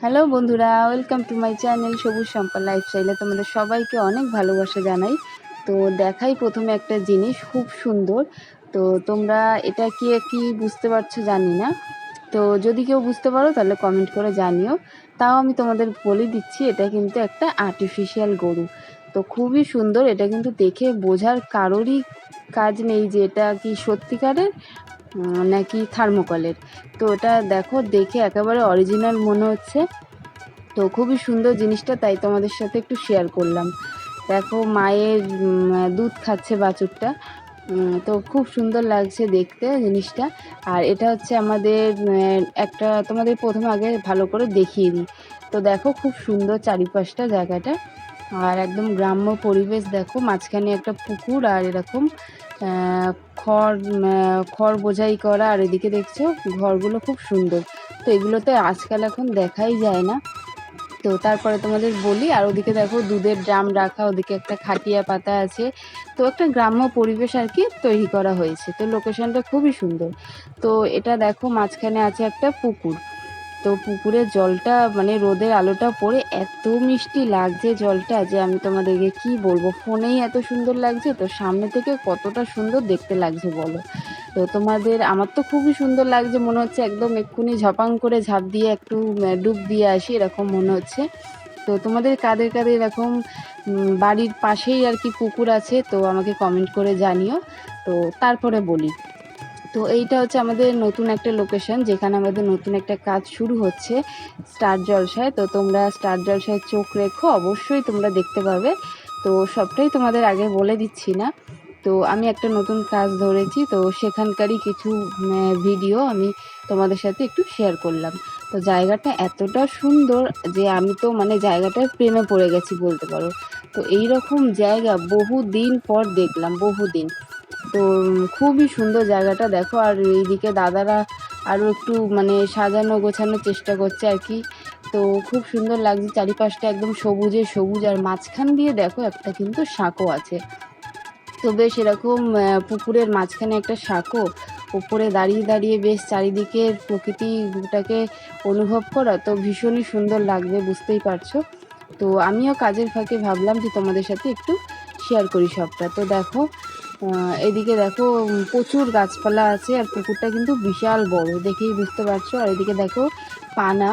Hello বন্ধুরা, welcome to my channel সবুজ সম্পা লাইফস্টাইলে তোমাদের সবাইকে অনেক ভালোবাসা জানাই। তো দেখাই প্রথমে একটা জিনিস খুব সুন্দর। তো তোমরা এটা কি বুঝতে পারছো জানি না। তো যদি কেউ বুঝতে পারো তাহলে কমেন্ট করে জানিও। তাও আমি তোমাদের বলে দিচ্ছি, এটা কিন্তু একটা আর্টিফিশিয়াল গরু। তো খুবই সুন্দর, এটা কিন্তু দেখে বোঝার কারোরই কাজ নেই যে এটা কি সত্যিকারের নাকি থার্মোকলের। তো এটা দেখো, দেখে একেবারে অরিজিনাল মনে হচ্ছে। তো খুবই সুন্দর জিনিসটা, তাই তোমাদের সাথে একটু শেয়ার করলাম। দেখো মায়ের দুধ খাচ্ছে বাছুরটা। তো খুব সুন্দর লাগছে দেখতে জিনিসটা। আর এটা হচ্ছে আমাদের একটা, তোমাদের প্রথমে আগে ভালো করে দেখিয়ে দিই। তো দেখো খুব সুন্দর চারিপাশটা জায়গাটা, আর একদম গ্রাম্য পরিবেশ। দেখো মাঝখানে একটা পুকুর, আর এরকম আহ, খড় বোঝাই করা, আর এদিকে দেখছো ঘরগুলো খুব সুন্দর। তো এগুলোতে আজকাল এখন দেখাই যায় না। তো তারপরে তোমাদের বলি, আর ওদিকে দেখো দুধের ড্রাম রাখা, ওদিকে একটা খাটিয়া পাতা আছে। তো একটা গ্রাম্য পরিবেশ আর কি তৈরি করা হয়েছে। তো লোকেশনটা খুবই সুন্দর। তো এটা দেখো মাঝখানে আছে একটা পুকুর। তো পুকুরের জলটা মানে রোদের আলোটা পড়ে এত মিষ্টি লাগছে জলটা, যে আমি তোমাদেরকে কি বলবো, ফোনেই এত সুন্দর লাগছে, তো সামনে থেকে কতটা সুন্দর দেখতে লাগছে বলো। তো আমার তো খুবই সুন্দর লাগছে, মনে হচ্ছে একদম এক্ষুনি ঝপাং করে ঝাঁপ দিয়ে একটু ডুব দিয়ে আসি এরকম মনে হচ্ছে। তো তোমাদের কাদের কাদের এরকম বাড়ির পাশেই আর কি পুকুর আছে, তো আমাকে কমেন্ট করে জানিও। তো তারপরে বলি, তো এইটা হচ্ছে আমাদের নতুন একটা লোকেশন, যেখানে আমাদের নতুন একটা কাজ শুরু হচ্ছে, স্টার জলসায়। তো তোমরা স্টার জলসায় চোখ রেখো, অবশ্যই তোমরা দেখতে পাবে। তো সবটাই তোমাদের আগে বলে দিচ্ছি না। তো আমি একটা নতুন কাজ ধরেছি, তো সেখানকারই কিছু ভিডিও আমি তোমাদের সাথে একটু শেয়ার করলাম। তো জায়গাটা এতটা সুন্দর যে আমি তো মানে জায়গাটার প্রেমে পড়ে গেছি বলতে পারো। তো এই রকম জায়গা বহুদিন পর দেখলাম, বহুদিন। তো খুবই সুন্দর জায়গাটা দেখো। আর এইদিকে দাদারা আরও একটু মানে সাজানো গোছানোর চেষ্টা করছে আর কি। তো খুব সুন্দর লাগছে চারিপাশটা একদম সবুজে সবুজ, আর মাঝখান দিয়ে দেখো একটা কিন্তু সাঁকো আছে। তো বেশ এরকম পুকুরের মাঝখানে একটা সাঁকো, উপরে দাঁড়িয়ে দাঁড়িয়ে বেশ চারিদিকের প্রকৃতিটাকে অনুভব করা, তো ভীষণই সুন্দর লাগবে, বুঝতেই পারছো। তো আমিও কাজের ফাঁকে ভাবলাম যে তোমাদের সাথে একটু শেয়ার করি সবটা। তো দেখো এদিকে দেখো প্রচুর গাছপালা আছে, আর পুকুরটা কিন্তু বিশাল বড়, দেখেই বুঝতে পারছো। আর এদিকে দেখো পানা।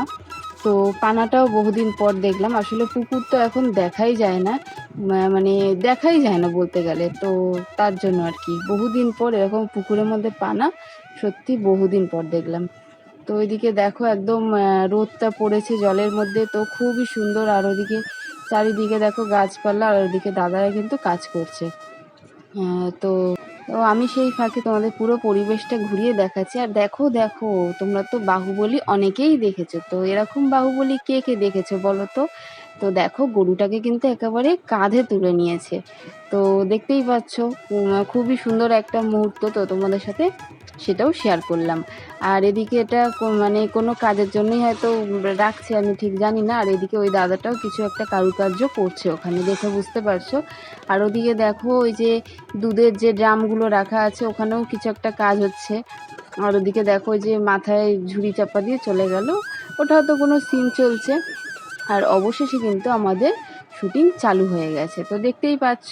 তো পানাটাও বহুদিন পর দেখলাম, আসলে পুকুর তো এখন দেখাই যায় না, মানে দেখাই যায় না বলতে গেলে। তো তার জন্য আর কি বহুদিন পর এরকম পুকুরের মধ্যে পানা, সত্যি বহুদিন পর দেখলাম। তো ওইদিকে দেখো একদম রোদটা পড়েছে জলের মধ্যে, তো খুবই সুন্দর। আর ওদিকে চারিদিকে দেখো গাছপালা, আর ওদিকে দাদারা কিন্তু কাজ করছে। তো তো আমি সেই ফাঁকে তোমাদের পুরো পরিবেশটা ঘুরিয়ে দেখাচ্ছি। আর দেখো দেখো, তোমরা তো বাহুবলী অনেকেই দেখেছো, তো এরকম বাহুবলী কে কে দেখেছো বলো তো। তো দেখো গরুটাকে কিন্তু একেবারে কাঁধে তুলে নিয়েছে। তো দেখতেই পাচ্ছ, খুবই সুন্দর একটা মুহূর্ত, তো তোমাদের সাথে সেটাও শেয়ার করলাম। আর এদিকে এটা মানে কোনো কাজের জন্যই হয়তো রাখছে, আমি ঠিক জানি না। আর এদিকে ওই দাদাটাও কিছু একটা কারুকার্য করছে ওখানে, দেখে বুঝতে পারছো। আর ওদিকে দেখো ওই যে দুধের যে ড্রামগুলো রাখা আছে, ওখানেও কিছু একটা কাজ হচ্ছে। আর ওদিকে দেখো যে মাথায় ঝুড়ি চাপা দিয়ে চলে গেল, ওটা হয়তো কোনো সিন চলছে। আর অবশেষে কিন্তু আমাদের শুটিং চালু হয়ে গেছে, তো দেখতেই পাচ্ছ।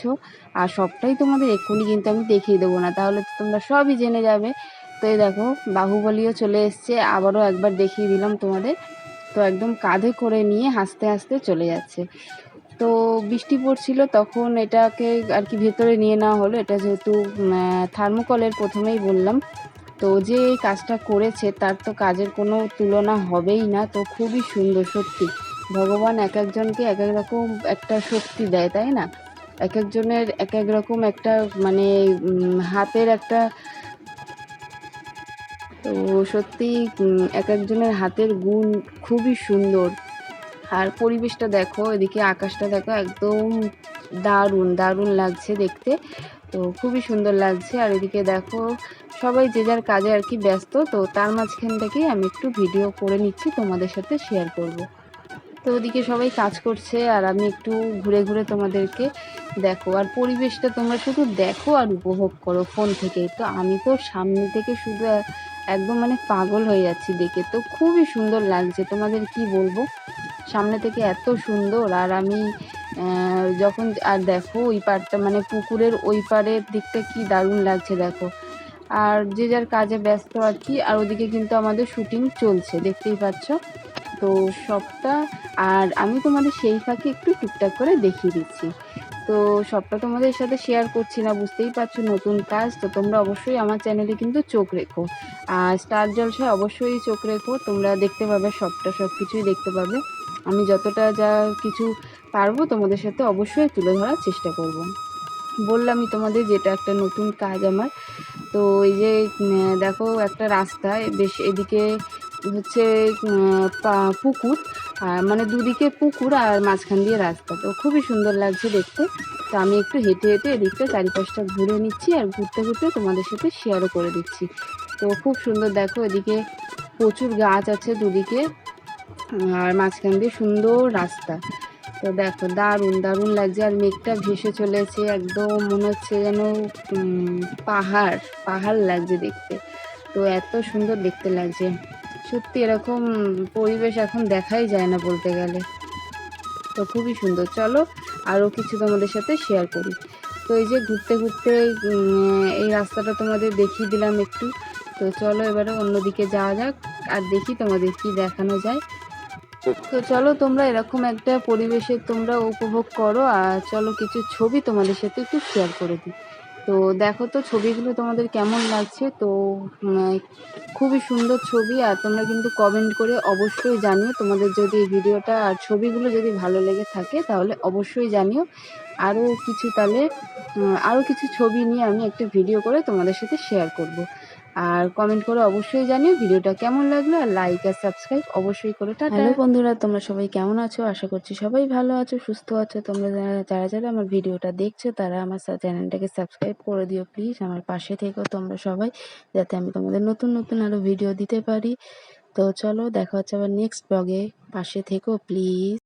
আর সবটাই তোমাদের এক্ষুনি কিন্তু আমি দেখিয়ে দেবো না, তাহলে তো তোমরা সবই জেনে যাবে। তো এই দেখো বাহুবলীও চলে এসছে, আবারও একবার দেখিয়ে দিলাম তোমাদের। তো একদম কাঁধে করে নিয়ে হাসতে হাসতে চলে যাচ্ছে। তো বৃষ্টি পড়ছিল তখন এটাকে আর কি ভেতরে নিয়ে নেওয়া হলো, এটা যেহেতু থার্মোকলের, প্রথমেই বললাম। তো যে এই কাজটা করেছে তার তো কাজের কোনো তুলনা হবেই না। তো খুবই সুন্দর সত্যি, ভগবান এক একজনকে এক এক রকম একটা শক্তি দেয়, তাই না? এক একজনের এক এক রকম একটা মানে হাতের একটা, তো সত্যি এক একজনের হাতের গুণ খুবই সুন্দর। আর পরিবেশটা দেখো, এদিকে আকাশটা দেখো, একদম দারুণ দারুণ লাগছে দেখতে। তো খুবই সুন্দর লাগছে। আর এদিকে দেখো সবাই যে যার কাজে আর কি ব্যস্ত, তো তার মাঝখান থেকেই আমি একটু ভিডিও করে নিচ্ছি, তোমাদের সাথে শেয়ার করব। তো ওদিকে সবাই কাজ করছে, আর আমি একটু ঘুরে ঘুরে তোমাদেরকে দেখো, আর পরিবেশটা তোমরা শুধু দেখো আর উপভোগ করো ফোন থেকেই। তো আমি তো সামনে থেকে শুধু একদম মানে পাগল হয়ে যাচ্ছি দেখে। তো খুবই সুন্দর লাগছে, তোমাদের কি বলবো, সামনে থেকে এত সুন্দর। আর আমি যখন আর দেখো ওই পাড়টা মানে পুকুরের ওই পাড়ের দিকটা কি দারুণ লাগছে দেখো। আর যে যার কাজে ব্যস্ত আর কি। আর ওদিকে কিন্তু আমাদের শুটিং চলছে, দেখতেই পাচ্ছ। তো সবটা আর আমি তোমাদের সেই ফাঁকে একটু টুকটাক করে দেখিয়ে দিচ্ছি। তো সবটা তোমাদের সাথে শেয়ার করছি না, বুঝতেই পারছো নতুন কাজ। তো তোমরা অবশ্যই আমার চ্যানেলে কিন্তু চোখ রেখো, আর স্টার জলসায় অবশ্যই চোখ রেখো, তোমরা দেখতে পাবে সবটা, সব কিছুই দেখতে পাবে। আমি যতটা যা কিছু পারবো তোমাদের সাথে অবশ্যই তুলে ধরার চেষ্টা করব। বললামই তোমাদের যেটা একটা নতুন কাজ আমার। তো এই যে দেখো একটা রাস্তায় বেশ এদিকে হচ্ছে পুকুর, মানে দুদিকে পুকুর আর মাঝখান দিয়ে রাস্তা। তো খুবই সুন্দর লাগছে দেখতে। তো আমি একটু হেঁটে হেঁটে এদিকটা চারিপাশটা ঘুরে নিচ্ছি, আর ঘুরতে ঘুরতে তোমাদের সাথে শেয়ারও করে দিচ্ছি। তো খুব সুন্দর দেখো, এদিকে প্রচুর গাছ আছে দুদিকে, আর মাঝখান দিয়ে সুন্দর রাস্তা। তো দেখো দারুণ দারুণ লাগছে, আর মেঘটা ভেসে চলেছে একদম, মনে হচ্ছে যেন পাহাড় পাহাড় লাগছে দেখতে। তো এত সুন্দর দেখতে লাগছে, সত্যি এরকম পরিবেশ এখন দেখাই যায় না বলতে গেলে। তো খুবই সুন্দর। চলো আরও কিছু তোমাদের সাথে শেয়ার করি। তো এই যে ঘুরতে ঘুরতে এই রাস্তাটা তোমাদের দেখিয়ে দিলাম একটু। তো চলো এবারে অন্যদিকে যাওয়া যাক, আর দেখি তোমাদের কি দেখানো যায়। তো চলো তোমরা এরকম একটা পরিবেশে তোমরা উপভোগ করো, আর চলো কিছু ছবি তোমাদের সাথে একটু শেয়ার করে দিই। তো দেখো তো ছবিগুলো তোমাদের কেমন লাগছে। তো খুবই সুন্দর ছবি, আর তোমরা কিন্তু কমেন্ট করে অবশ্যই জানিও তোমাদের যদি এই ভিডিওটা আর ছবিগুলো যদি ভালো লেগে থাকে, তাহলে অবশ্যই জানিও। আরও কিছু তাহলে আরও কিছু ছবি নিয়ে আমি একটা ভিডিও করে তোমাদের সাথে শেয়ার করব। আর কমেন্ট করে অবশ্যই জানিও ভিডিওটা কেমন লাগলো, আর লাইক আর সাবস্ক্রাইব অবশ্যই করে। হ্যালো বন্ধুরা, তোমরা সবাই কেমন আছো? আশা করছি সবাই ভালো আছো, সুস্থ আছো। তোমরা যারা যারা আমার ভিডিওটা দেখছো তারা আমার চ্যানেলটাকে সাবস্ক্রাইব করে দিও প্লিজ। আমার পাশে থেকো তোমরা সবাই, যাতে আমি তোমাদের নতুন নতুন আরও ভিডিও দিতে পারি। তো চলো দেখা হচ্ছে আবার নেক্সট ব্লগে, পাশে থেকো প্লিজ।